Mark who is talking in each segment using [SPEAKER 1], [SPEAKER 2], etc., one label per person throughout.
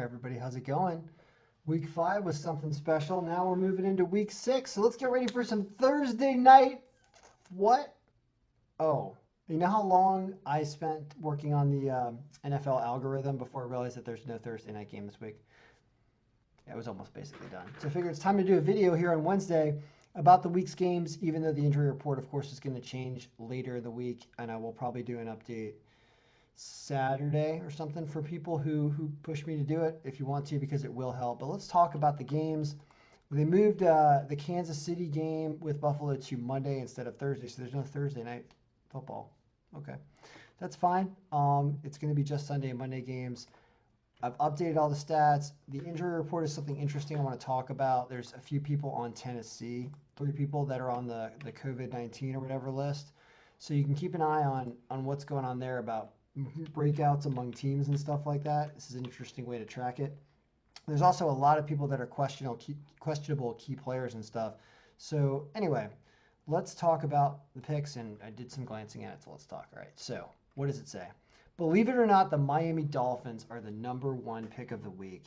[SPEAKER 1] Everybody, how's it going? Week 5 was something special. Now we're moving into week 6. So let's get ready for some Thursday night. What? Oh, you know how long I spent working on the NFL algorithm before I realized that there's no Thursday night game this week? Yeah, it was almost basically done. So I figured it's time to do a video here on Wednesday about the week's games, even though the injury report, of course, is going to change later in the week. And I will probably do an update Saturday or something for people who push me to do it if you want to, because it will help. But let's talk about the games. They moved the Kansas City game with Buffalo to Monday instead of Thursday, so there's no Thursday night football. Okay, that's fine. It's going to be just Sunday and Monday games. I've updated all the stats. The injury report is something interesting I want to talk about. There's a few people on Tennessee, 3 people that are on the COVID-19 or whatever list. So you can keep an eye on what's going on there about breakouts among teams and stuff like that. This is an interesting way to track it. There's also a lot of people that are questionable key players and stuff. So anyway, let's talk about the picks, and I did some glancing at it, so let's talk. All right, so what does it say? Believe it or not, the Miami Dolphins are the #1 pick of the week.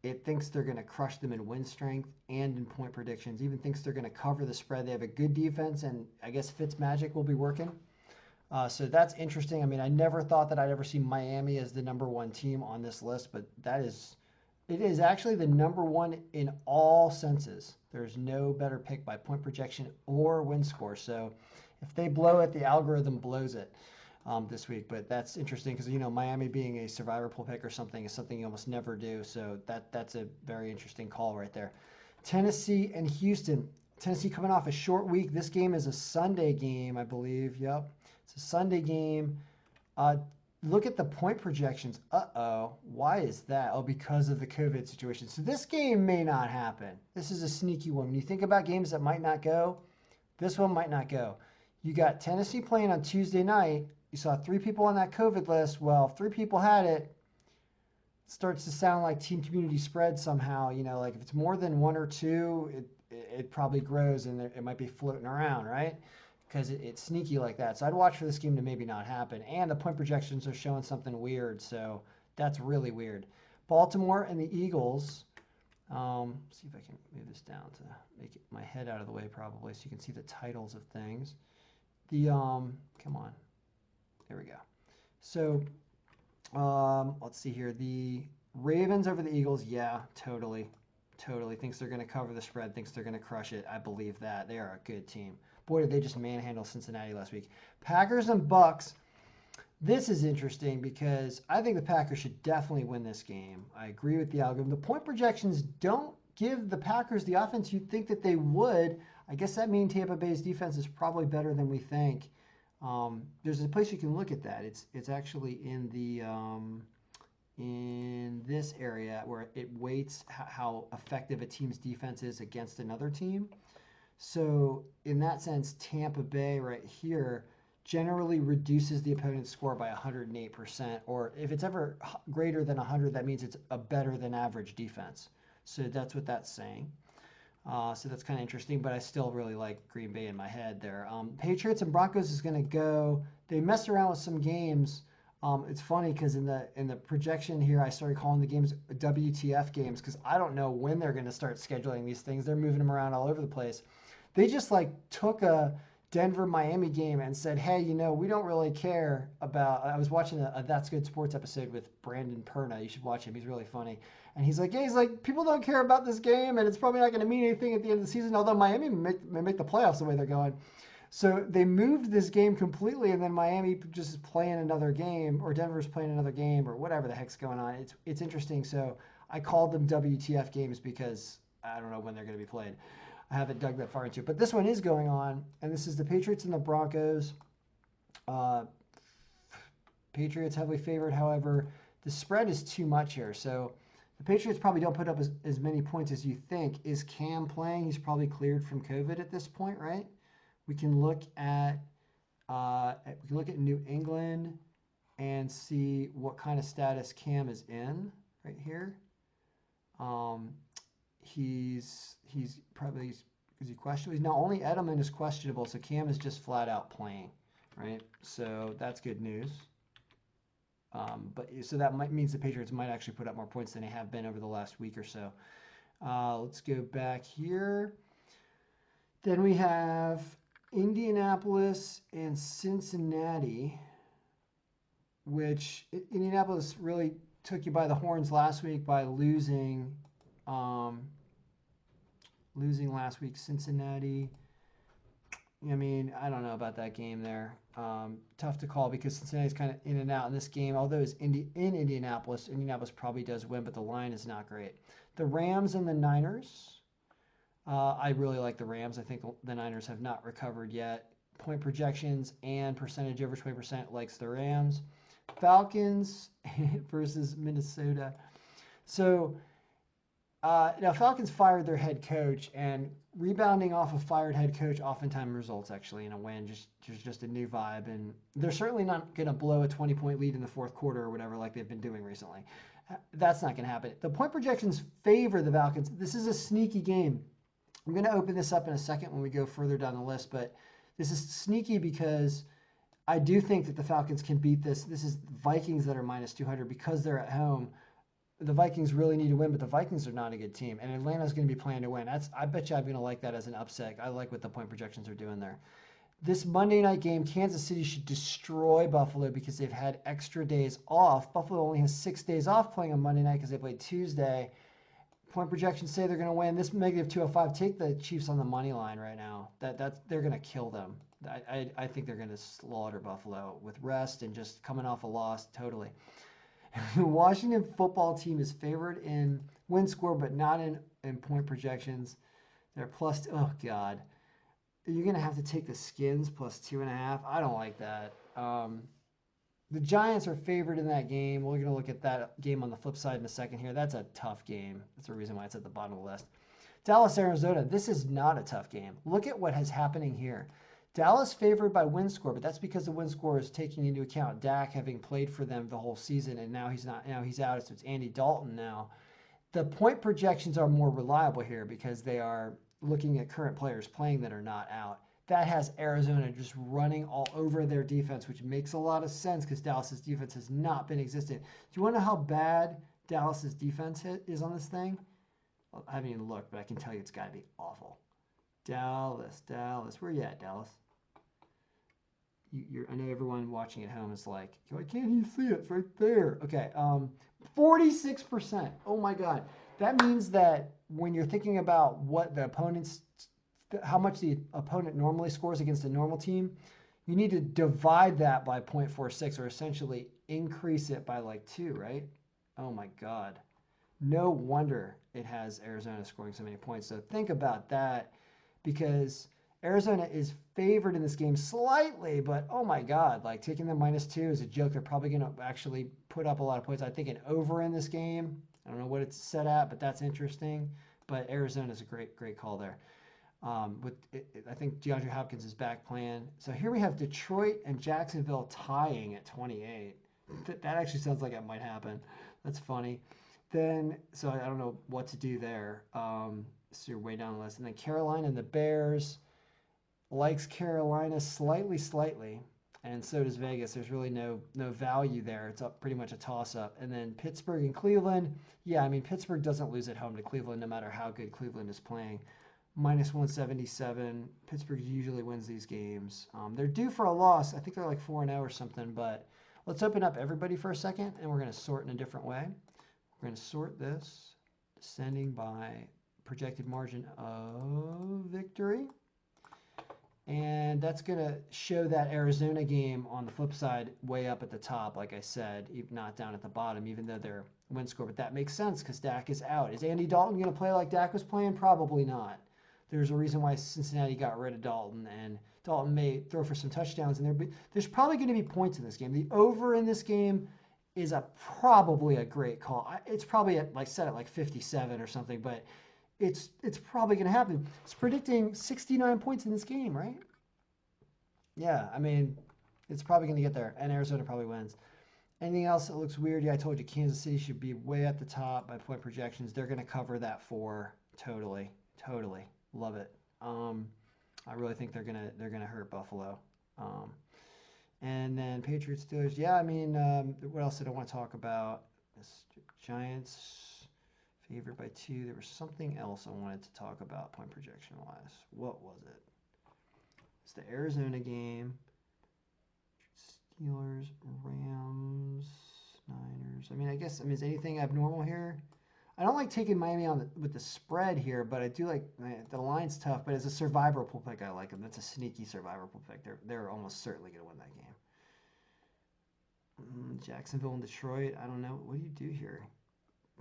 [SPEAKER 1] It thinks they're going to crush them in win strength and in point predictions. Even thinks they're going to cover the spread. They have a good defense, and I guess Fitzmagic will be working. So that's interesting. I mean, I never thought that I'd ever see Miami as the #1 team on this list, but it is actually the #1 in all senses. There's no better pick by point projection or win score. So if they blow it, the algorithm blows it this week. But that's interesting because, Miami being a survivor pool pick or something is something you almost never do. So that's a very interesting call right there. Tennessee and Houston. Tennessee coming off a short week. This game is a Sunday game, I believe. Yep. It's a Sunday game. Look at the point projections. Uh-oh. Why is that? Oh, because of the COVID situation. So this game may not happen. This is a sneaky one. When you think about games that might not go, this one might not go. You got Tennessee playing on Tuesday night. You saw 3 people on that COVID list. Well, if 3 people had it, it starts to sound like team community spread somehow. Like if it's more than 1 or 2, it probably grows and it might be floating around, right? Because it's sneaky like that. So I'd watch for this game to maybe not happen. And the point projections are showing something weird, so that's really weird. Baltimore and the Eagles. See if I can move this down to make my head out of the way probably so you can see the titles of things. Come on. There we go. So let's see here. The Ravens over the Eagles, yeah, totally. Thinks they're going to cover the spread, thinks they're going to crush it. I believe that. They are a good team. Boy, did they just manhandle Cincinnati last week. Packers and Bucks. This is interesting because I think the Packers should definitely win this game. I agree with the algorithm. The point projections don't give the Packers the offense you'd think that they would. I guess that means Tampa Bay's defense is probably better than we think. There's a place you can look at that. It's actually in the in this area where it weights how effective a team's defense is against another team. So in that sense, Tampa Bay right here generally reduces the opponent's score by 108%, or if it's ever greater than 100, that means it's a better than average defense. So that's what that's saying. So that's kind of interesting, but I still really like Green Bay in my head there. Patriots and Broncos is going to go. They messed around with some games. It's funny because in the projection here, I started calling the games WTF games because I don't know when they're going to start scheduling these things. They're moving them around all over the place. They just took a Denver-Miami game and said, hey, we don't really care about. I was watching a That's Good Sports episode with Brandon Perna. You should watch him. He's really funny. And he's like, people don't care about this game, and it's probably not going to mean anything at the end of the season, although Miami may make the playoffs the way they're going. So they moved this game completely, and then Miami just is playing another game, or Denver's playing another game, or whatever the heck's going on. It's interesting. So I called them WTF games because I don't know when they're going to be played. I haven't dug that far into it. But this one is going on, and this is the Patriots and the Broncos. Patriots heavily favored. However, the spread is too much here. So the Patriots probably don't put up as many points as you think. Is Cam playing? He's probably cleared from COVID at this point, right? We can look at New England and see what kind of status Cam is in right here. He's probably is he questionable? He's not only Edelman is questionable, so Cam is just flat out playing, right? So that's good news. But so that means the Patriots might actually put up more points than they have been over the last week or so. Let's go back here. Then we have Indianapolis and Cincinnati, which Indianapolis really took you by the horns last week by losing last week. Cincinnati, I mean, I don't know about that game there. Tough to call because Cincinnati's kind of in and out in this game. Although it's in Indianapolis, Indianapolis probably does win, but the line is not great. The Rams and the Niners. I really like the Rams. I think the Niners have not recovered yet. Point projections and percentage over 20% likes the Rams. Falcons versus Minnesota. So now Falcons fired their head coach, and rebounding off a fired head coach oftentimes results actually in a win. There's just a new vibe, and they're certainly not going to blow a 20-point lead in the fourth quarter or whatever like they've been doing recently. That's not going to happen. The point projections favor the Falcons. This is a sneaky game. I'm going to open this up in a second when we go further down the list, but this is sneaky because I do think that the Falcons can beat this. This is Vikings that are minus 200 because they're at home. The Vikings really need to win, but the Vikings are not a good team, and Atlanta's going to be playing to win. I bet you I'm going to like that as an upset. I like what the point projections are doing there. This Monday night game, Kansas City should destroy Buffalo because they've had extra days off. Buffalo only has 6 days off playing on Monday night because they played Tuesday. Point projections say they're going to win. This negative 205. Take the Chiefs on the money line right now. They're going to kill them. I think they're going to slaughter Buffalo with rest and just coming off a loss totally. The Washington football team is favored in win score, but not in point projections. They're plus. Oh God, you're going to have to take the Skins plus 2.5. I don't like that. The Giants are favored in that game. We're going to look at that game on the flip side in a second here. That's a tough game. That's the reason why it's at the bottom of the list. Dallas, Arizona. This is not a tough game. Look at what is happening here. Dallas favored by win score, but that's because the win score is taking into account Dak having played for them the whole season, and now he's not. Now he's out, so it's Andy Dalton now. The point projections are more reliable here because they are looking at current players playing that are not out. That has Arizona just running all over their defense, which makes a lot of sense because Dallas's defense has not been existent. Do you want to know how bad Dallas's defense is on this thing? Well, I haven't even looked, but I can tell you it's got to be awful. Dallas. Where you at, Dallas? I know everyone watching at home is like, why can't you see it? It's right there. Okay, 46%. Oh my God. That means that when you're thinking about what the how much the opponent normally scores against a normal team, you need to divide that by 0.46 or essentially increase it by like 2, right? Oh my God. No wonder it has Arizona scoring so many points. So think about that because Arizona is favored in this game slightly, but oh my God, like taking them -2 is a joke. They're probably going to actually put up a lot of points. I think an over in this game. I don't know what it's set at, but that's interesting. But Arizona is a great call there. I think DeAndre Hopkins is back playing. So here we have Detroit and Jacksonville tying at 28. That actually sounds like it might happen. That's funny. Then, so I don't know what to do there. So you're way down the list. And then Carolina and the Bears likes Carolina slightly. And so does Vegas. There's really no value there. It's pretty much a toss-up. And then Pittsburgh and Cleveland. Yeah, I mean, Pittsburgh doesn't lose at home to Cleveland no matter how good Cleveland is playing. -177. Pittsburgh usually wins these games. They're due for a loss. I think they're like 4-0 or something. But let's open up everybody for a second, and we're going to sort in a different way. We're going to sort this descending by projected margin of victory. And that's going to show that Arizona game on the flip side way up at the top, like I said, not down at the bottom, even though they're win score. But that makes sense because Dak is out. Is Andy Dalton going to play like Dak was playing? Probably not. There's a reason why Cincinnati got rid of Dalton, and Dalton may throw for some touchdowns in there. But there's probably going to be points in this game. The over in this game is probably a great call. It's probably set at like 57 or something, but it's probably going to happen. It's predicting 69 points in this game, right? Yeah, I mean, it's probably going to get there, and Arizona probably wins. Anything else that looks weird? Yeah, I told you Kansas City should be way at the top by point projections. They're going to cover that 4 totally. Love it. I really think they're gonna hurt Buffalo. And then Patriots, Steelers. Yeah, I mean, what else did I want to talk about? Giants favored by 2. There was something else I wanted to talk about point projection wise. What was it? It's the Arizona game. Steelers, Rams, Niners. I mean, is anything abnormal here? I don't like taking Miami with the spread here, but I do like the line's tough. But as a survivor pool pick, I like them. That's a sneaky survivor pool pick. They're almost certainly going to win that game. Jacksonville and Detroit. I don't know. What do you do here?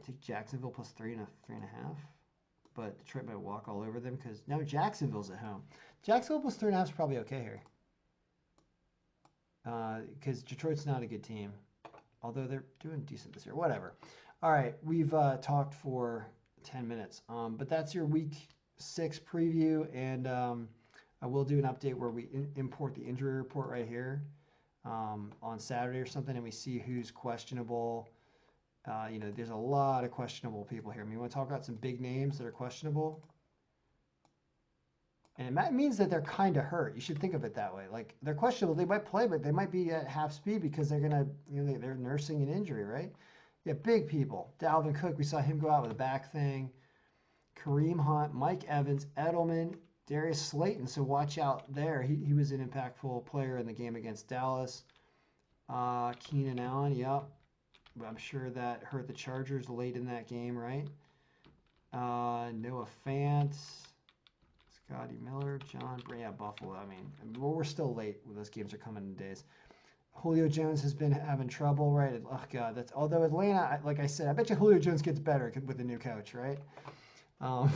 [SPEAKER 1] Take Jacksonville plus 3.5. But Detroit might walk all over them because now Jacksonville's at home. Jacksonville plus 3.5 is probably okay here. Because Detroit's not a good team. Although they're doing decent this year. Whatever. All right. We've talked for 10 minutes. But that's your week 6 preview. And I will do an update where we import the injury report right here on Saturday or something. And we see who's questionable. There's a lot of questionable people here. I mean, you want to talk about some big names that are questionable? And it means that they're kind of hurt. You should think of it that way. Like, they're questionable. They might play, but they might be at half speed because they're going to, they're nursing an injury, right? Yeah, big people. Dalvin Cook, we saw him go out with a back thing. Kareem Hunt, Mike Evans, Edelman, Darius Slayton. So watch out there. He was an impactful player in the game against Dallas. Keenan Allen, yep. I'm sure that hurt the Chargers late in that game, right? Noah Fant, Scotty Miller, John Bray, yeah, Buffalo. I mean, we're still late when those games are coming in days. Julio Jones has been having trouble, right? Oh, God. Although Atlanta, like I said, I bet you Julio Jones gets better with the new coach, right? I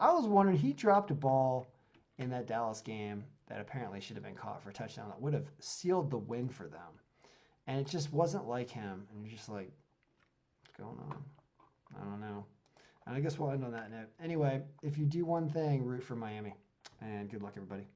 [SPEAKER 1] was wondering, he dropped a ball in that Dallas game that apparently should have been caught for a touchdown that would have sealed the win for them. And it just wasn't like him. And you're just like, what's going on? I don't know. And I guess we'll end on that note. Anyway, if you do one thing, root for Miami. And good luck, everybody.